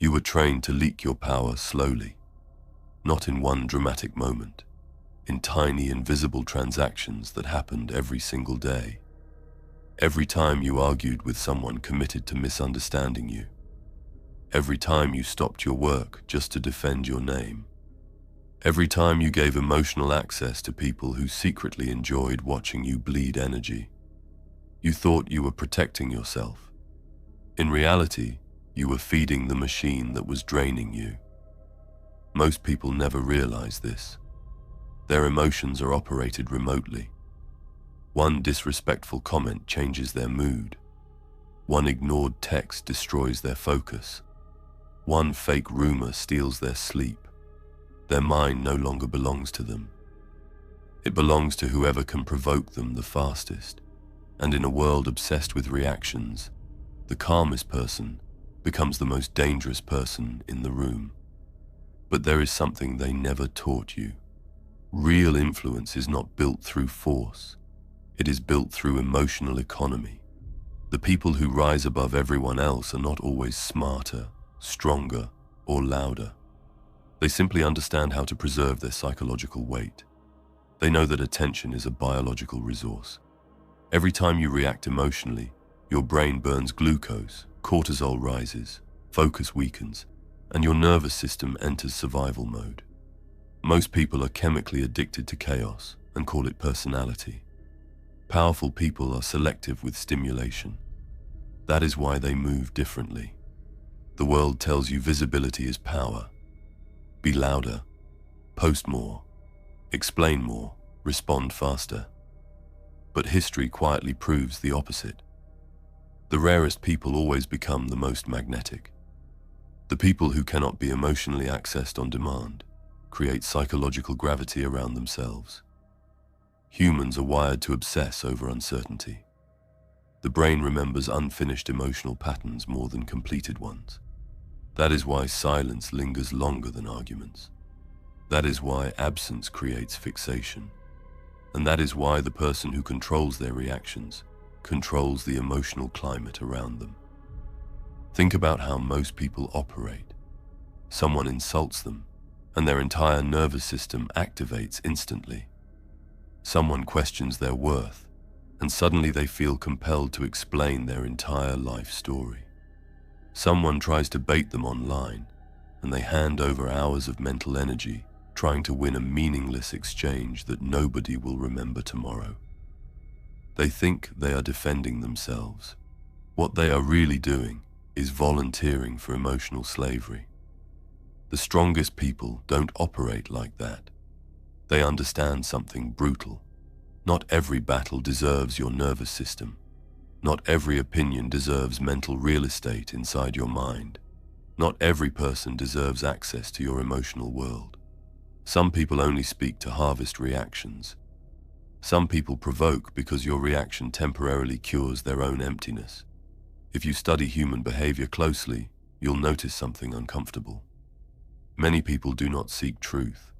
You were trained to leak your power slowly, not in one dramatic moment, in tiny invisible transactions that happened every single day. Every time you argued with someone committed to misunderstanding you. Every time you stopped your work just to defend your name. Every time you gave emotional access to people who secretly enjoyed watching you bleed energy. You thought you were protecting yourself. In reality, you were feeding the machine that was draining you. Most people never realize this. Their emotions are operated remotely. One disrespectful comment changes their mood. One ignored text destroys their focus. One fake rumor steals their sleep. Their mind no longer belongs to them. It belongs to whoever can provoke them the fastest. And in a world obsessed with reactions, the calmest person becomes the most dangerous person in the room. But there is something they never taught you. Real influence is not built through force. It is built through emotional economy. The people who rise above everyone else are not always smarter, stronger, or louder. They simply understand how to preserve their psychological weight. They know that attention is a biological resource. Every time you react emotionally, your brain burns glucose, cortisol rises, focus weakens, and your nervous system enters survival mode. Most people are chemically addicted to chaos and call it personality. Powerful people are selective with stimulation. That is why they move differently. The world tells you visibility is power. Be louder, post more, explain more, respond faster. But history quietly proves the opposite. The rarest people always become the most magnetic. The people who cannot be emotionally accessed on demand create psychological gravity around themselves. Humans are wired to obsess over uncertainty. The brain remembers unfinished emotional patterns more than completed ones. That is why silence lingers longer than arguments. That is why absence creates fixation. And that is why the person who controls their reactions controls the emotional climate around them. Think about how most people operate. Someone insults them, and their entire nervous system activates instantly. Someone questions their worth, and suddenly they feel compelled to explain their entire life story. Someone tries to bait them online, and they hand over hours of mental energy trying to win a meaningless exchange that nobody will remember tomorrow. They think they are defending themselves. What they are really doing is volunteering for emotional slavery. The strongest people don't operate like that. They understand something brutal. Not every battle deserves your nervous system. Not every opinion deserves mental real estate inside your mind. Not every person deserves access to your emotional world. Some people only speak to harvest reactions. Some people provoke because your reaction temporarily cures their own emptiness. If you study human behavior closely, you'll notice something uncomfortable. Many people do not seek truth.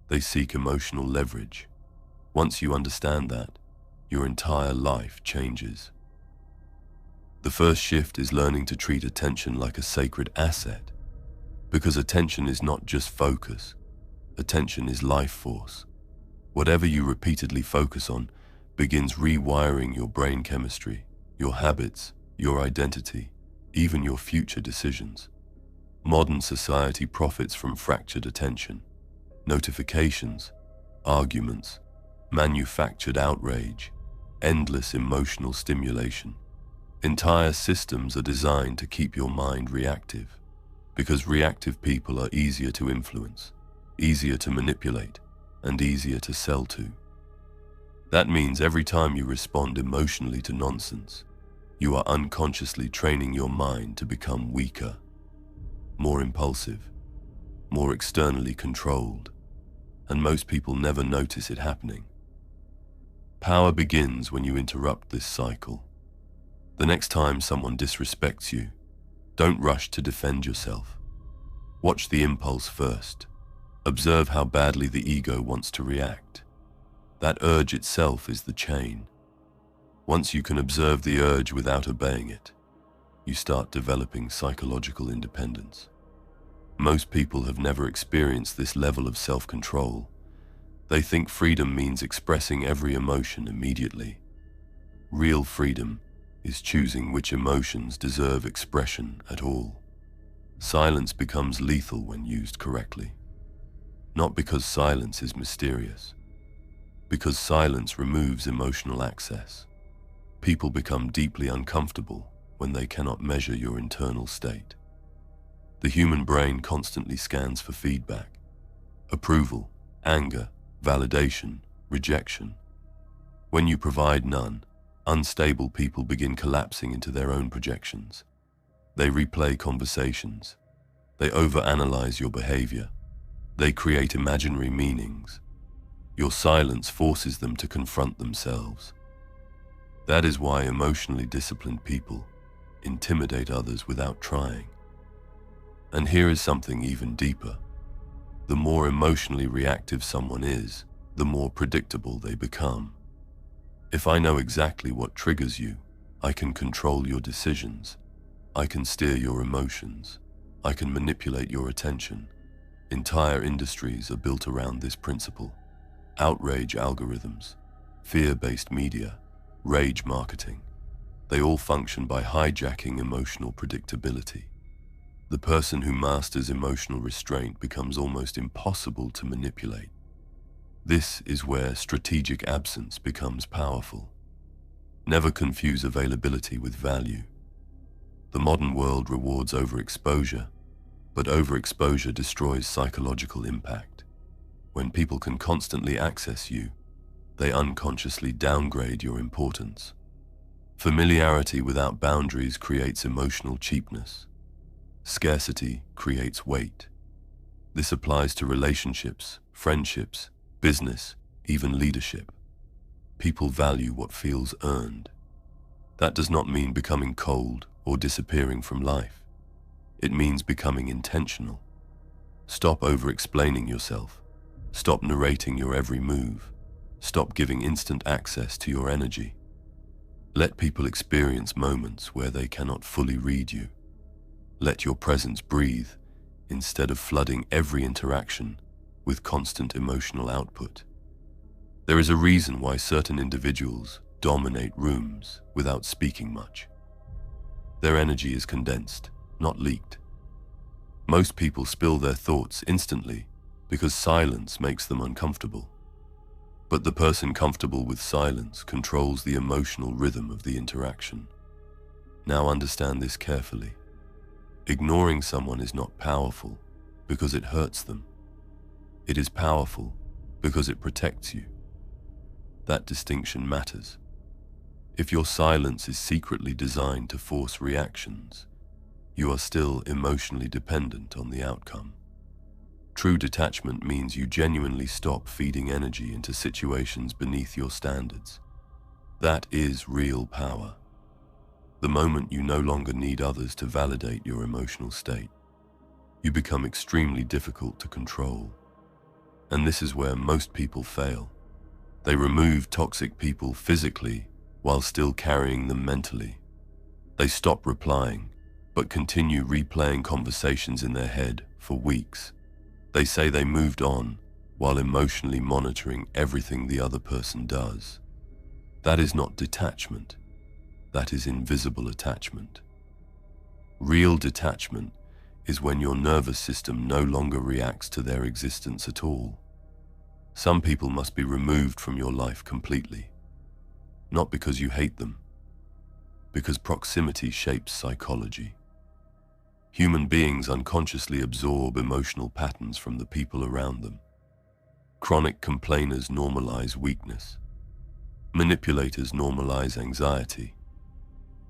They seek emotional leverage. Once you understand that, your entire life changes. The first shift is learning to treat attention like a sacred asset. Because attention is not just focus. Attention is life force. Whatever you repeatedly focus on begins rewiring your brain chemistry, your habits, your identity, even your future decisions. Modern society profits from fractured attention, notifications, arguments, manufactured outrage, endless emotional stimulation. Entire systems are designed to keep your mind reactive, because reactive people are easier to influence, easier to manipulate, and easier to sell to. That means every time you respond emotionally to nonsense, you are unconsciously training your mind to become weaker, more impulsive, more externally controlled, and most people never notice it happening. Power begins when you interrupt this cycle. The next time someone disrespects you, don't rush to defend yourself. Watch the impulse first. Observe how badly the ego wants to react. That urge itself is the chain. Once you can observe the urge without obeying it, you start developing psychological independence. Most people have never experienced this level of self-control. They think freedom means expressing every emotion immediately. Real freedom is choosing which emotions deserve expression at all. Silence becomes lethal when used correctly. Not because silence is mysterious, because silence removes emotional access. People become deeply uncomfortable when they cannot measure your internal state. The human brain constantly scans for feedback, approval, anger, validation, rejection. When you provide none, unstable people begin collapsing into their own projections. They replay conversations. They overanalyze your behavior. They create imaginary meanings. Your silence forces them to confront themselves. That is why emotionally disciplined people intimidate others without trying. And here is something even deeper. The more emotionally reactive someone is, the more predictable they become. If I know exactly what triggers you, I can control your decisions. I can steer your emotions. I can manipulate your attention. Entire industries are built around this principle. Outrage algorithms, fear-based media, rage marketing. They all function by hijacking emotional predictability. The person who masters emotional restraint becomes almost impossible to manipulate. This is where strategic absence becomes powerful. Never confuse availability with value. The modern world rewards overexposure, but overexposure destroys psychological impact. When people can constantly access you, they unconsciously downgrade your importance. Familiarity without boundaries creates emotional cheapness. Scarcity creates weight. This applies to relationships, friendships, business, even leadership. People value what feels earned. That does not mean becoming cold or disappearing from life. It means becoming intentional. Stop over-explaining yourself. Stop narrating your every move. Stop giving instant access to your energy. Let people experience moments where they cannot fully read you. Let your presence breathe instead of flooding every interaction with constant emotional output. There is a reason why certain individuals dominate rooms without speaking much. Their energy is condensed, not leaked. Most people spill their thoughts instantly because silence makes them uncomfortable. But the person comfortable with silence controls the emotional rhythm of the interaction. Now understand this carefully. Ignoring someone is not powerful because it hurts them. It is powerful because it protects you. That distinction matters. If your silence is secretly designed to force reactions, you are still emotionally dependent on the outcome. True detachment means you genuinely stop feeding energy into situations beneath your standards. That is real power. The moment you no longer need others to validate your emotional state, you become extremely difficult to control. And this is where most people fail. They remove toxic people physically while still carrying them mentally. They stop replying, but continue replaying conversations in their head for weeks. They say they moved on while emotionally monitoring everything the other person does. That is not detachment. That is invisible attachment. Real detachment is when your nervous system no longer reacts to their existence at all. Some people must be removed from your life completely, not because you hate them, because proximity shapes psychology. Human beings unconsciously absorb emotional patterns from the people around them. Chronic complainers normalize weakness. Manipulators normalize anxiety.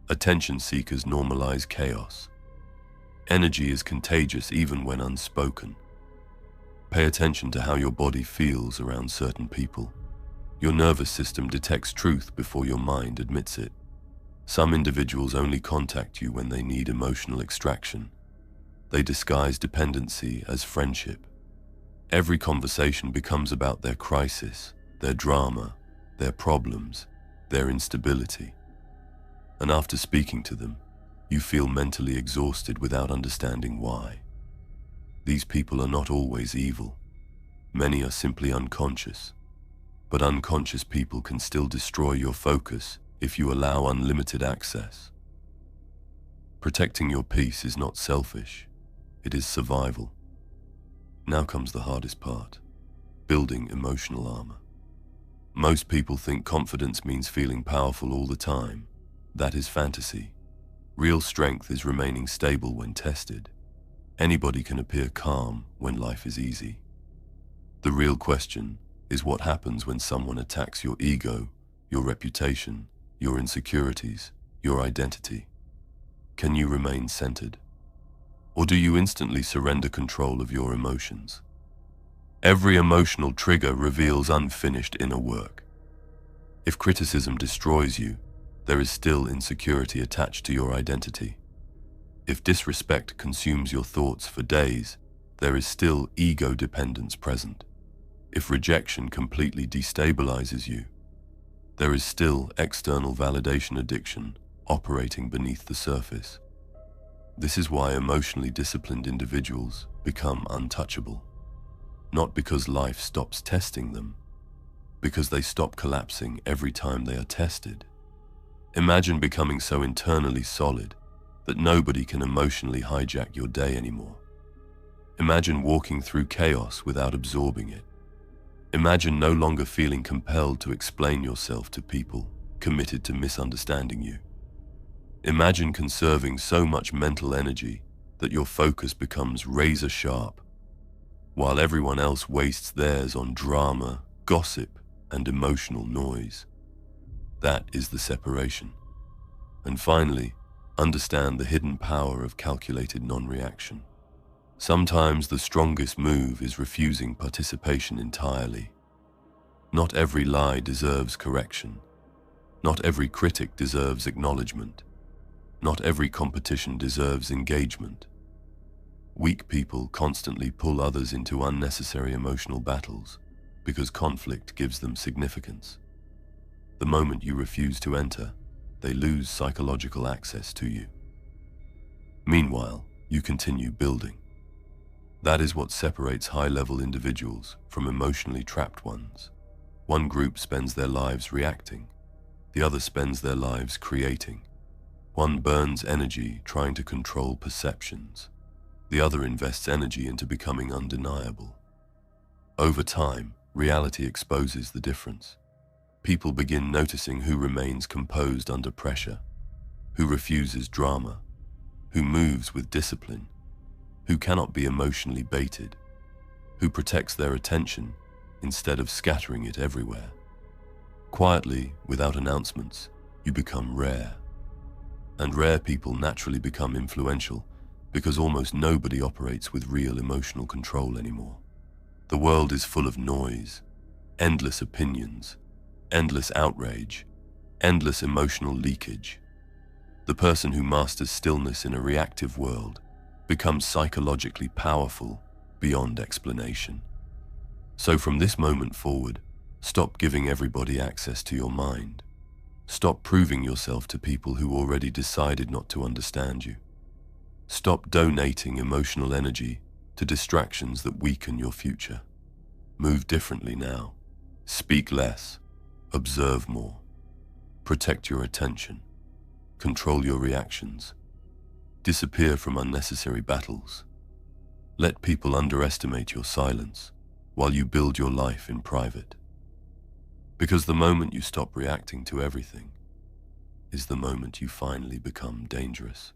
Attention seekers normalize chaos. Energy is contagious even when unspoken. Pay attention to how your body feels around certain people. Your nervous system detects truth before your mind admits it. Some individuals only contact you when they need emotional extraction. They disguise dependency as friendship. Every conversation becomes about their crisis, their drama, their problems, their instability. And after speaking to them, you feel mentally exhausted without understanding why. These people are not always evil. Many are simply unconscious. But unconscious people can still destroy your focus if you allow unlimited access. Protecting your peace is not selfish. It is survival. Now comes the hardest part: building emotional armor. Most people think confidence means feeling powerful all the time. That is fantasy. Real strength is remaining stable when tested. Anybody can appear calm when life is easy. The real question is what happens when someone attacks your ego, your reputation, your insecurities, your identity. Can you remain centered? Or do you instantly surrender control of your emotions? Every emotional trigger reveals unfinished inner work. If criticism destroys you, there is still insecurity attached to your identity. If disrespect consumes your thoughts for days, there is still ego dependence present. If rejection completely destabilizes you, there is still external validation addiction operating beneath the surface. This is why emotionally disciplined individuals become untouchable. Not because life stops testing them, because they stop collapsing every time they are tested. Imagine becoming so internally solid that nobody can emotionally hijack your day anymore. Imagine walking through chaos without absorbing it. Imagine no longer feeling compelled to explain yourself to people committed to misunderstanding you. Imagine conserving so much mental energy that your focus becomes razor sharp, while everyone else wastes theirs on drama, gossip, and emotional noise. That is the separation. And finally, understand the hidden power of calculated non-reaction. Sometimes the strongest move is refusing participation entirely. Not every lie deserves correction. Not every critic deserves acknowledgement. Not every competition deserves engagement. Weak people constantly pull others into unnecessary emotional battles because conflict gives them significance. The moment you refuse to enter, they lose psychological access to you. Meanwhile, you continue building. That is what separates high-level individuals from emotionally trapped ones. One group spends their lives reacting. The other spends their lives creating. One burns energy trying to control perceptions. The other invests energy into becoming undeniable. Over time, reality exposes the difference. People begin noticing who remains composed under pressure, who refuses drama, who moves with discipline, who cannot be emotionally baited, who protects their attention instead of scattering it everywhere. Quietly, without announcements, you become rare. And rare people naturally become influential because almost nobody operates with real emotional control anymore. The world is full of noise, endless opinions, endless outrage, endless emotional leakage. The person who masters stillness in a reactive world becomes psychologically powerful beyond explanation. So from this moment forward, stop giving everybody access to your mind. Stop proving yourself to people who already decided not to understand you. Stop donating emotional energy to distractions that weaken your future. Move differently now. Speak less. Observe more. Protect your attention. Control your reactions. Disappear from unnecessary battles. Let people underestimate your silence while you build your life in private. Because the moment you stop reacting to everything is the moment you finally become dangerous.